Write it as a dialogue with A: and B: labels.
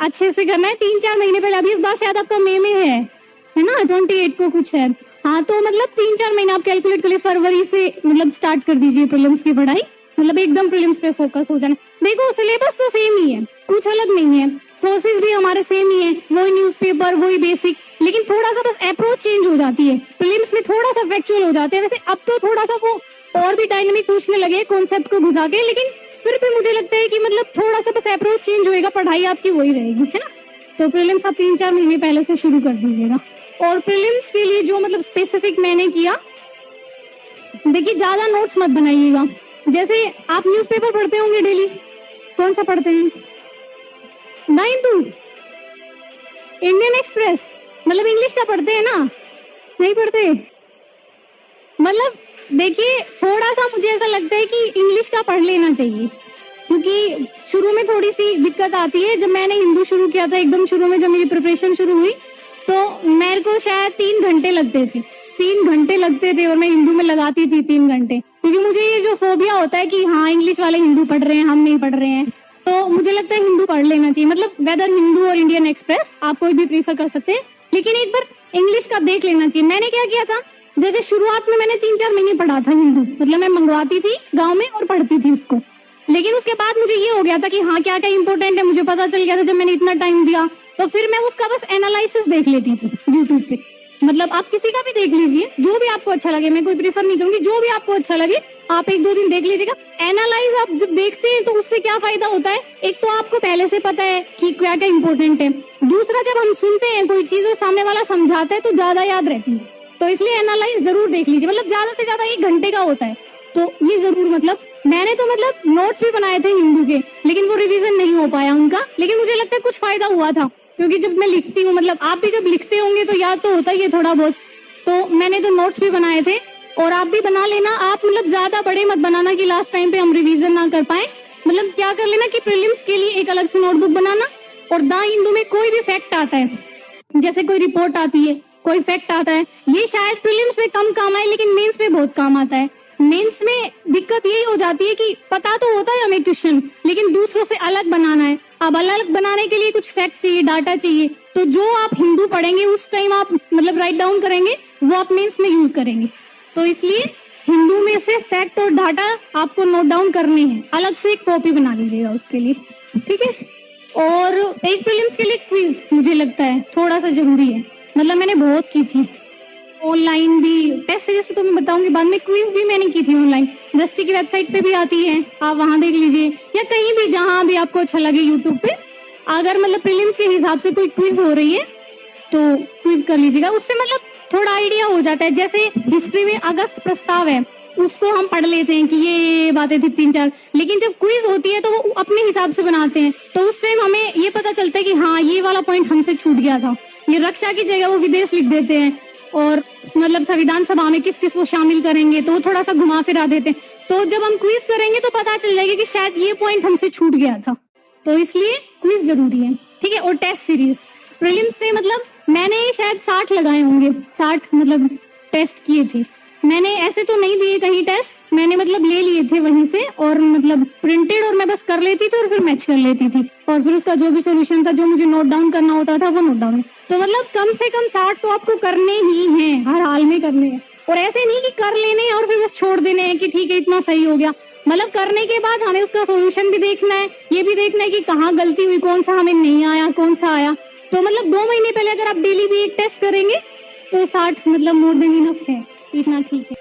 A: अच्छे से करना है 3-4 महीने पहले। अभी इस बार शायद आपका मई में है ना, 28 को कुछ है। हाँ, तो मतलब 3-4 महीने आप कैलकुलेट कर लिए, फरवरी से मतलब स्टार्ट कर दीजिए प्रीलिम्स की पढ़ाई। मतलब एकदम प्रीलिम्स पे फोकस हो जाना। देखो सिलेबस तो सेम ही है, कुछ अलग नहीं है, सोर्सेज भी हमारे सेम ही है, वही न्यूज़पेपर, वही बेसिक, लेकिन थोड़ा सा बस अप्रोच चेंज हो जाती है। प्रीलिम्स में थोड़ा सा फैक्चुअल हो जाते हैं, वैसे अब तो थोड़ा सा वो और भी डायनेमिक पूछने लगे कॉन्सेप्ट को घुसा के, लेकिन फिर भी मुझे लगता है कि मतलब थोड़ा सा बस अप्रोच चेंज होएगा, पढ़ाई आपकी वही रहेगी, है ना। तो प्रीलिम्स आप 3-4 महीने पहले से शुरू कर दीजिएगा। और प्रीलिम्स के लिए जो मतलब स्पेसिफिक मैंने किया, देखिए ज्यादा नोट्स मत बनाइएगा। जैसे आप न्यूज़पेपर पढ़ते होंगे डेली, कौन सा पढ़ते हैं? द हिंदू, इंडियन एक्सप्रेस, मतलब इंग्लिश का पढ़ते हैं ना? नहीं पढ़ते? मतलब देखिए थोड़ा सा मुझे ऐसा लगता है कि इंग्लिश का पढ़ लेना चाहिए, क्योंकि शुरू में थोड़ी सी दिक्कत आती है। जब मैंने हिंदू शुरू किया था, एकदम शुरू में जब मेरी प्रिपरेशन शुरू हुई, तो मेरे को शायद 3 घंटे लगते थे, 3 घंटे लगते थे, और मैं हिंदू में लगाती थी 3 घंटे, क्योंकि मुझे ये जो फोबिया होता है कि हाँ इंग्लिश वाले हिंदू पढ़ रहे हैं, हम नहीं पढ़ रहे हैं, तो मुझे लगता है हिंदू पढ़ लेना चाहिए। मतलब वेदर हिंदू और इंडियन एक्सप्रेस आप कोई भी प्रीफर कर सकते हैं, लेकिन एक बार इंग्लिश का देख लेना चाहिए। मैंने क्या किया था, जैसे शुरुआत में मैंने 3-4 महीने पढ़ा था हिंदू, मतलब मैं मंगवाती थी गाँव में और पढ़ती थी उसको, लेकिन उसके बाद मुझे ये हो गया था कि हाँ क्या क्या इंपॉर्टेंट है मुझे पता चल गया था जब मैंने इतना टाइम दिया, तो फिर मैं उसका बस एनालिसिस देख लेती थी यूट्यूब पे। मतलब आप किसी का भी देख लीजिए, जो भी आपको अच्छा लगे, मैं कोई प्रीफर नहीं करूंगी, जो भी आपको अच्छा लगे आप 1-2 दिन देख लीजिएगा। एनालाइज आप जब देखते हैं तो उससे क्या फायदा होता है, एक तो आपको पहले से पता है कि क्या क्या इंपॉर्टेंट है, दूसरा जब हम सुनते हैं कोई चीज और सामने वाला समझाता है तो ज्यादा याद रहती है। तो इसलिए एनालाइज जरूर देख लीजिए, मतलब ज्यादा से ज्यादा 1 घंटे का होता है, तो ये जरूर। मतलब मैंने तो मतलब नोट्स भी बनाए थे हिंदू के, लेकिन वो रिवीजन नहीं हो पाया उनका, लेकिन मुझे लगता है कुछ फायदा हुआ था, क्योंकि जब मैं लिखती हूँ, मतलब आप भी जब लिखते होंगे तो याद तो होता ही है थोड़ा बहुत, तो मैंने तो नोट्स भी बनाए थे, और आप भी बना लेना। आप मतलब ज्यादा बड़े मत बनाना कि लास्ट टाइम पे हम रिवीजन ना कर पाए। मतलब क्या कर लेना कि प्रीलिम्स के लिए एक अलग से नोटबुक बनाना, और द हिंदू में कोई भी फैक्ट आता है, जैसे कोई रिपोर्ट आती है, कोई फैक्ट आता है, ये शायद प्रीलिम्स में कम काम आए लेकिन मेंस में बहुत काम आता है। मेंस में दिक्कत यही हो जाती है कि पता तो होता है हमें क्वेश्चन, लेकिन दूसरों से अलग बनाना है। अब अलग बनाने के लिए कुछ फैक्ट चाहिए, डाटा चाहिए, तो जो आप हिंदू पढ़ेंगे उस टाइम आप मतलब राइट डाउन करेंगे, वो आप मेंस में यूज करेंगे। तो इसलिए हिंदू में से फैक्ट और डाटा आपको नोट डाउन करने हैं, अलग से एक कॉपी बना लीजिएगा उसके लिए, ठीक है। और एक प्रीलिम्स के लिए क्विज मुझे लगता है थोड़ा सा जरूरी है, मतलब मैंने बहुत की थी ऑनलाइन भी, टेस्ट सीरीज तो मैं बताऊंगी बाद में, क्विज भी मैंने की थी ऑनलाइन, दृष्टि की वेबसाइट पे भी आती है, आप वहां देख लीजिए, या कहीं भी जहां भी आपको अच्छा लगे यूट्यूब पे। अगर मतलब प्रीलिम्स के हिसाब से कोई क्विज हो रही है तो क्विज कर लीजिएगा, उससे मतलब थोड़ा आइडिया हो जाता है। जैसे हिस्ट्री में अगस्त प्रस्ताव है, उसको हम पढ़ लेते हैं कि ये बातें थी 3-4, लेकिन जब क्विज होती है तो वो अपने हिसाब से बनाते हैं, तो उस टाइम हमें ये पता चलता है कि हाँ ये वाला पॉइंट हमसे छूट गया था, ये रक्षा की जगह वो विदेश लिख देते हैं, और मतलब संविधान सभा में किस किस को शामिल करेंगे तो थोड़ा सा घुमा फिरा देते हैं। तो जब हम क्विज करेंगे तो पता चल जाएगा कि शायद ये पॉइंट हमसे छूट गया था, तो इसलिए क्विज जरूरी है, ठीक है। और टेस्ट सीरीज प्रीलिम्स से मतलब मैंने शायद 60 लगाए होंगे, 60 मतलब टेस्ट किए थे मैंने, ऐसे तो नहीं दिए कहीं टेस्ट, मैंने मतलब ले लिए थे वहीं से, और मतलब प्रिंटेड, और मैं बस कर लेती थी और फिर मैच कर लेती थी, और फिर उसका जो भी सॉल्यूशन था जो मुझे नोट डाउन करना होता था वो नोट डाउन। तो मतलब कम से कम 60 तो आपको करने ही हैं, हर हाल में करने हैं, और ऐसे नहीं कि कर लेने हैं और फिर बस छोड़ देने हैं कि ठीक है इतना सही हो गया। मतलब करने के बाद हमें उसका सॉल्यूशन भी देखना है, ये भी देखना है कि कहाँ गलती हुई, कौन सा हमें नहीं आया, कौन सा आया। तो मतलब 2 महीने पहले अगर आप डेली भी एक टेस्ट करेंगे तो 60 मतलब मोर देन इनफ है, इतना ठीक है।